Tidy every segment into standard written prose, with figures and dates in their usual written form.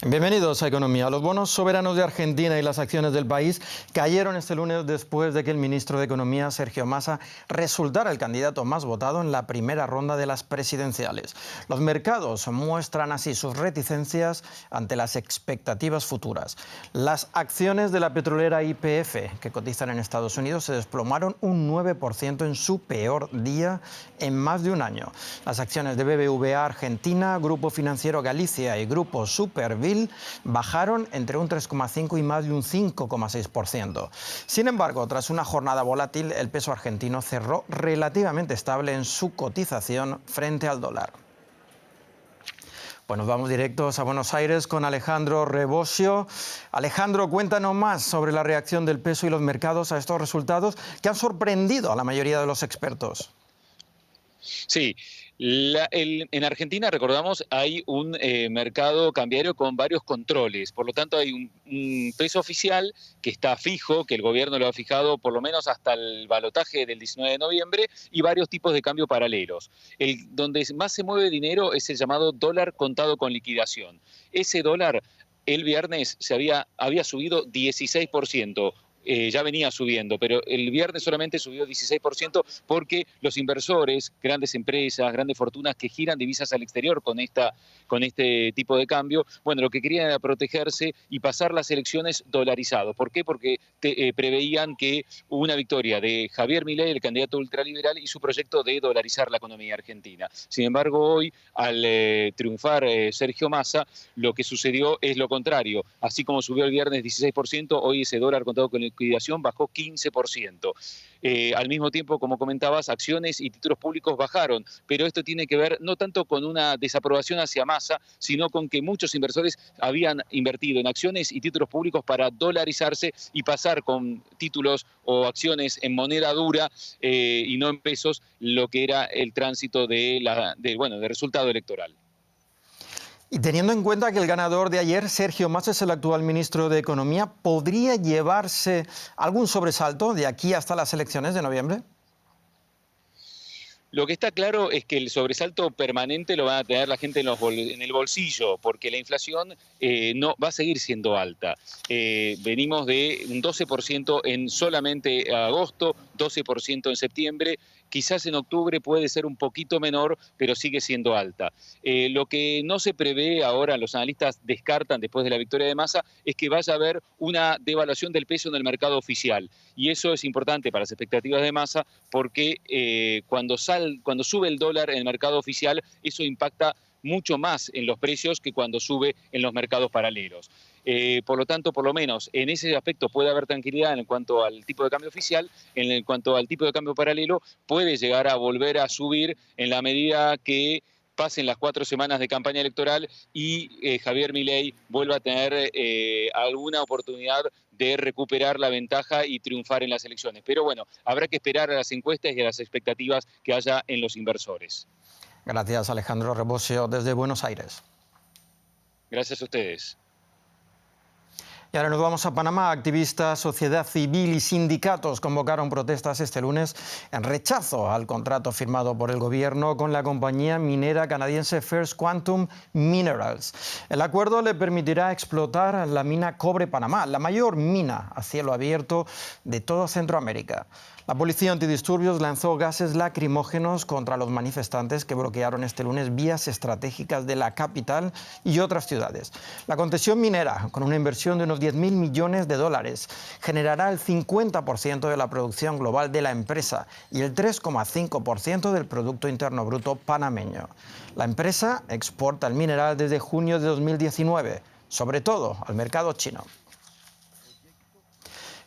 Bienvenidos a Economía. Los bonos soberanos de Argentina y las acciones del país cayeron este lunes después de que el ministro de Economía, Sergio Massa, resultara el candidato más votado en la primera ronda de las presidenciales. Los mercados muestran así sus reticencias ante las expectativas futuras. Las acciones de la petrolera YPF, que cotizan en Estados Unidos, se desplomaron un 9% en su peor día en más de un año. Las acciones de BBVA Argentina, Grupo Financiero Galicia y Grupo Superville bajaron entre un 3,5 y más de un 5,6%. Sin embargo, tras una jornada volátil, el peso argentino cerró relativamente estable en su cotización frente al dólar. Pues nos vamos directos a Buenos Aires con Alejandro Rebosio. Alejandro, cuéntanos más sobre la reacción del peso y los mercados a estos resultados que han sorprendido a la mayoría de los expertos. Sí, en Argentina, recordamos, hay un mercado cambiario con varios controles. Por lo tanto, hay un peso oficial que está fijo, que el gobierno lo ha fijado por lo menos hasta el balotaje del 19 de noviembre, y varios tipos de cambio paralelos. Donde más se mueve dinero es el llamado dólar contado con liquidación. Ese dólar, el viernes, había subido 16%. Ya venía subiendo, pero el viernes solamente subió 16% porque los inversores, grandes empresas, grandes fortunas que giran divisas al exterior con este tipo de cambio, bueno, lo que querían era protegerse y pasar las elecciones dolarizados. ¿Por qué? Porque preveían que hubo una victoria de Javier Milei, el candidato ultraliberal, y su proyecto de dolarizar la economía argentina. Sin embargo, hoy, al triunfar Sergio Massa, lo que sucedió es lo contrario. Así como subió el viernes 16%, hoy ese dólar contado con liquidación bajó 15%. Al mismo tiempo, como comentabas, acciones y títulos públicos bajaron, pero esto tiene que ver no tanto con una desaprobación hacia Massa, sino con que muchos inversores habían invertido en acciones y títulos públicos para dolarizarse y pasar con títulos o acciones en moneda dura y no en pesos, lo que era el tránsito del resultado electoral. Y teniendo en cuenta que el ganador de ayer, Sergio Massa, es el actual ministro de Economía, ¿podría llevarse algún sobresalto de aquí hasta las elecciones de noviembre? Lo que está claro es que el sobresalto permanente lo van a tener la gente en el bolsillo, porque la inflación no va a seguir siendo alta. Venimos de un 12% en solamente agosto, 12% en septiembre. Quizás en octubre puede ser un poquito menor, pero sigue siendo alta. Lo que no se prevé ahora, los analistas descartan después de la victoria de Massa, es que vaya a haber una devaluación del peso en el mercado oficial. Y eso es importante para las expectativas de Massa porque cuando sube el dólar en el mercado oficial, eso impacta mucho más en los precios que cuando sube en los mercados paralelos. Por lo tanto, por lo menos en ese aspecto puede haber tranquilidad en cuanto al tipo de cambio oficial. En cuanto al tipo de cambio paralelo, puede llegar a volver a subir en la medida que pasen las 4 semanas de campaña electoral y Javier Milei vuelva a tener alguna oportunidad de recuperar la ventaja y triunfar en las elecciones. Pero bueno, habrá que esperar a las encuestas y a las expectativas que haya en los inversores. Gracias, Alejandro Rebosio, desde Buenos Aires. Gracias a ustedes. Y ahora nos vamos a Panamá. Activistas, sociedad civil y sindicatos convocaron protestas este lunes en rechazo al contrato firmado por el gobierno con la compañía minera canadiense First Quantum Minerals. El acuerdo le permitirá explotar la mina Cobre Panamá, la mayor mina a cielo abierto de toda Centroamérica. La policía antidisturbios lanzó gases lacrimógenos contra los manifestantes que bloquearon este lunes vías estratégicas de la capital y otras ciudades. La concesión minera, con una inversión de unos 10.000 millones de dólares, generará el 50% de la producción global de la empresa y el 3,5% del Producto Interno Bruto panameño. La empresa exporta el mineral desde junio de 2019, sobre todo al mercado chino.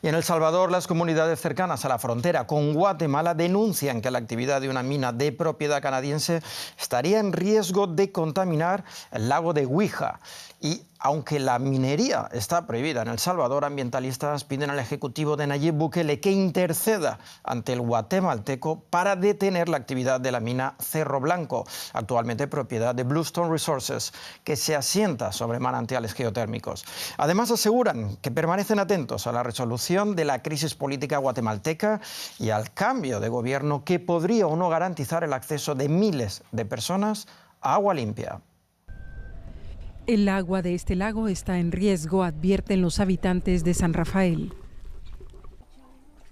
Y en El Salvador, las comunidades cercanas a la frontera con Guatemala denuncian que la actividad de una mina de propiedad canadiense estaría en riesgo de contaminar el lago de Huija. Y aunque la minería está prohibida en El Salvador, ambientalistas piden al ejecutivo de Nayib Bukele que interceda ante el guatemalteco para detener la actividad de la mina Cerro Blanco, actualmente propiedad de Bluestone Resources, que se asienta sobre manantiales geotérmicos. Además, aseguran que permanecen atentos a la resolución de la crisis política guatemalteca y al cambio de gobierno que podría o no garantizar el acceso de miles de personas a agua limpia. El agua de este lago está en riesgo, advierten los habitantes de San Rafael.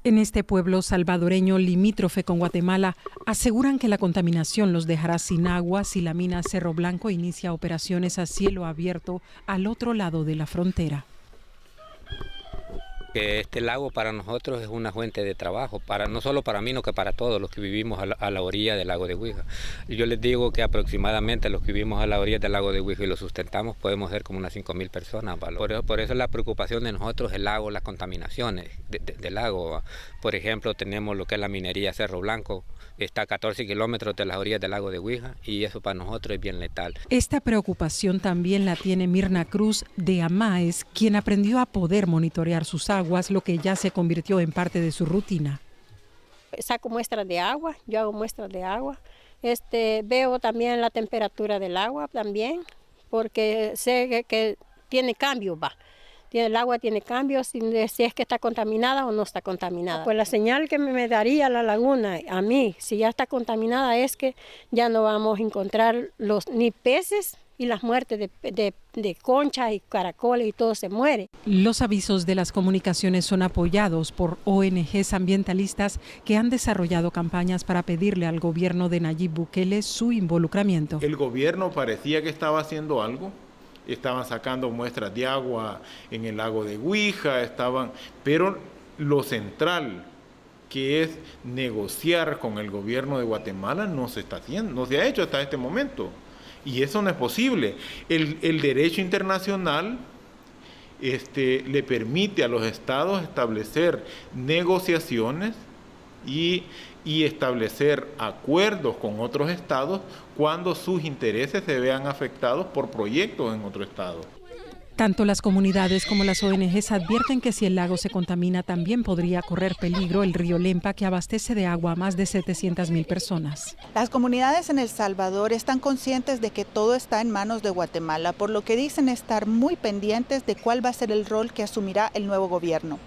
En este pueblo salvadoreño limítrofe con Guatemala, aseguran que la contaminación los dejará sin agua si la mina Cerro Blanco inicia operaciones a cielo abierto al otro lado de la frontera. Que este lago para nosotros es una fuente de trabajo, no solo para mí, sino que para todos los que vivimos a la orilla del lago de Huija. Yo les digo que aproximadamente los que vivimos a la orilla del lago de Huija y lo sustentamos podemos ser como unas 5.000 personas. Por eso la preocupación de nosotros es el lago, las contaminaciones del lago. Por ejemplo, tenemos lo que es la minería Cerro Blanco, está a 14 kilómetros de las orillas del lago de Huija y eso para nosotros es bien letal. Esta preocupación también la tiene Mirna Cruz de Amaes, quien aprendió a poder monitorear sus aguas, lo que ya se convirtió en parte de su rutina. Saco muestras de agua, yo hago muestras de agua. Veo también la temperatura del agua también, porque sé que tiene cambios, El agua tiene cambios, si es que está contaminada o no está contaminada. Pues la señal que me daría la laguna a mí, si ya está contaminada, es que ya no vamos a encontrar ni peces y las muertes de conchas y caracoles y todo se muere. Los avisos de las comunicaciones son apoyados por ONGs ambientalistas que han desarrollado campañas para pedirle al gobierno de Nayib Bukele su involucramiento. El gobierno parecía que estaba haciendo algo. Estaban sacando muestras de agua en el lago de Huija, pero lo central, que es negociar con el gobierno de Guatemala, no se está haciendo, no se ha hecho hasta este momento. Y eso no es posible. El derecho internacional le permite a los estados establecer negociaciones y establecer acuerdos con otros estados cuando sus intereses se vean afectados por proyectos en otro estado. Tanto las comunidades como las ONGs advierten que si el lago se contamina también podría correr peligro el río Lempa, que abastece de agua a más de 700.000 personas. Las comunidades en El Salvador están conscientes de que todo está en manos de Guatemala, por lo que dicen estar muy pendientes de cuál va a ser el rol que asumirá el nuevo gobierno.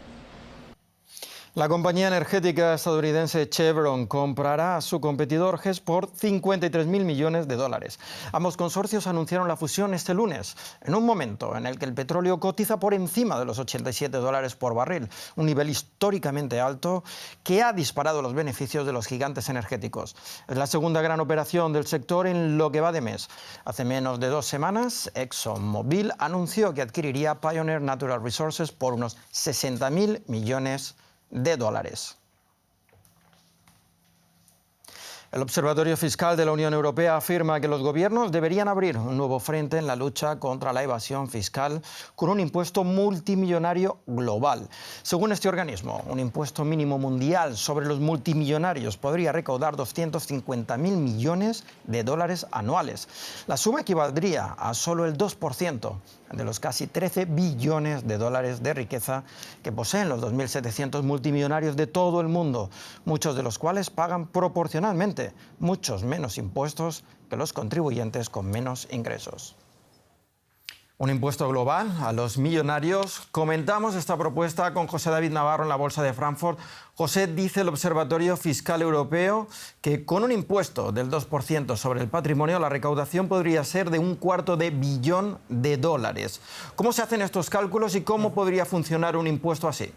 La compañía energética estadounidense Chevron comprará a su competidor Hess por 53.000 millones de dólares. Ambos consorcios anunciaron la fusión este lunes, en un momento en el que el petróleo cotiza por encima de los $87 por barril, un nivel históricamente alto que ha disparado los beneficios de los gigantes energéticos. Es la segunda gran operación del sector en lo que va de mes. Hace menos de 2 semanas, ExxonMobil anunció que adquiriría Pioneer Natural Resources por unos 60.000 millones de dólares. El Observatorio Fiscal de la Unión Europea afirma que los gobiernos deberían abrir un nuevo frente en la lucha contra la evasión fiscal con un impuesto multimillonario global. Según este organismo, un impuesto mínimo mundial sobre los multimillonarios podría recaudar 250.000 millones de dólares anuales. La suma equivaldría a solo el 2% de los casi 13 billones de dólares de riqueza que poseen los 2.700 multimillonarios de todo el mundo, muchos de los cuales pagan proporcionalmente muchos menos impuestos que los contribuyentes con menos ingresos. Un impuesto global a los millonarios. Comentamos esta propuesta con José David Navarro en la Bolsa de Frankfurt. José, dice el Observatorio Fiscal Europeo que con un impuesto del 2% sobre el patrimonio, la recaudación podría ser de $250 millón. ¿Cómo se hacen estos cálculos y cómo podría funcionar un impuesto así?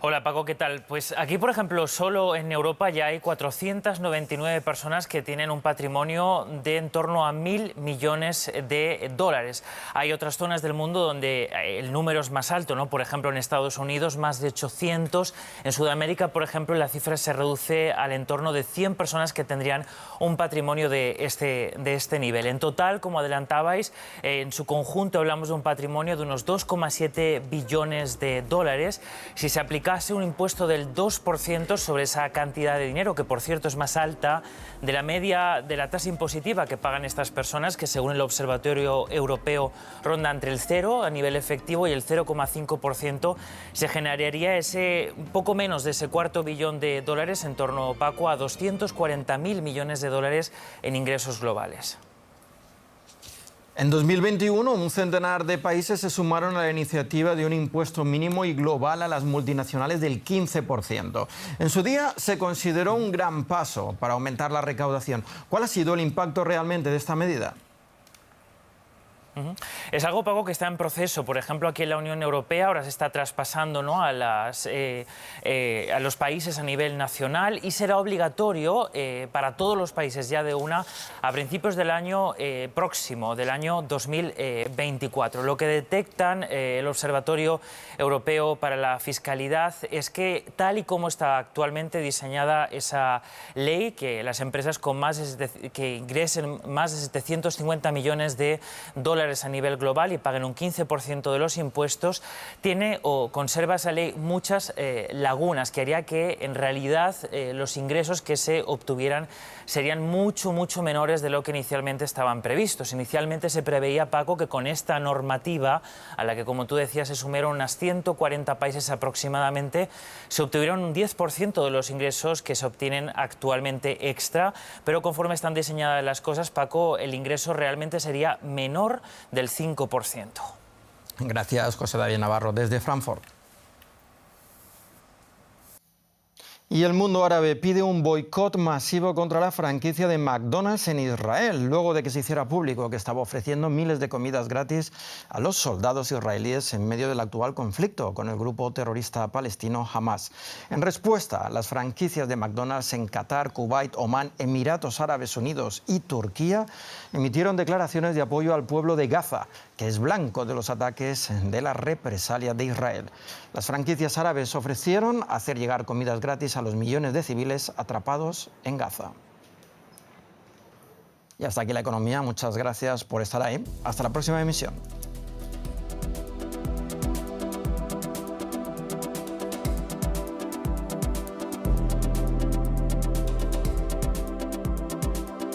Hola Paco, ¿qué tal? Pues aquí, por ejemplo, solo en Europa ya hay 499 personas que tienen un patrimonio de en torno a 1.000 millones de dólares. Hay otras zonas del mundo donde el número es más alto, ¿no? Por ejemplo, en Estados Unidos, más de 800. En Sudamérica, por ejemplo, la cifra se reduce al entorno de 100 personas que tendrían un patrimonio de este nivel. En total, como adelantabais, en su conjunto hablamos de un patrimonio de unos 2,7 billones de dólares. Si se aplica un impuesto del 2% sobre esa cantidad de dinero, que por cierto es más alta de la media de la tasa impositiva que pagan estas personas, que según el Observatorio Europeo ronda entre el 0 a nivel efectivo y el 0,5%, se generaría un poco menos de ese $250 millones, en torno, Paco, a 240.000 millones de dólares en ingresos globales. En 2021, un centenar de países se sumaron a la iniciativa de un impuesto mínimo y global a las multinacionales del 15%. En su día se consideró un gran paso para aumentar la recaudación. ¿Cuál ha sido el impacto realmente de esta medida? Es algo, Paco, que está en proceso. Por ejemplo, aquí en la Unión Europea ahora se está traspasando, ¿no?, a los países a nivel nacional y será obligatorio para todos los países ya de una a principios del año próximo, del año 2024. Lo que detectan el Observatorio Europeo para la Fiscalidad es que, tal y como está actualmente diseñada esa ley, que las empresas que ingresen más de 750 millones de dólares a nivel global y paguen un 15% de los impuestos, tiene o conserva esa ley muchas lagunas, que haría que en realidad los ingresos que se obtuvieran serían mucho menores de lo que inicialmente estaban previstos. Inicialmente se preveía, Paco, que con esta normativa, a la que, como tú decías, se sumaron unas 140 países aproximadamente, se obtuvieron un 10% de los ingresos que se obtienen actualmente extra, pero conforme están diseñadas las cosas, Paco, el ingreso realmente sería menor del 5%. Gracias, José David Navarro, desde Frankfurt. Y el mundo árabe pide un boicot masivo contra la franquicia de McDonald's en Israel, luego de que se hiciera público que estaba ofreciendo miles de comidas gratis a los soldados israelíes en medio del actual conflicto con el grupo terrorista palestino Hamas. En respuesta, las franquicias de McDonald's en Qatar, Kuwait, Omán, Emiratos Árabes Unidos y Turquía emitieron declaraciones de apoyo al pueblo de Gaza, que es blanco de los ataques de la represalia de Israel. Las franquicias árabes ofrecieron hacer llegar comidas gratis a los millones de civiles atrapados en Gaza. Y hasta aquí la economía. Muchas gracias por estar ahí. Hasta la próxima emisión.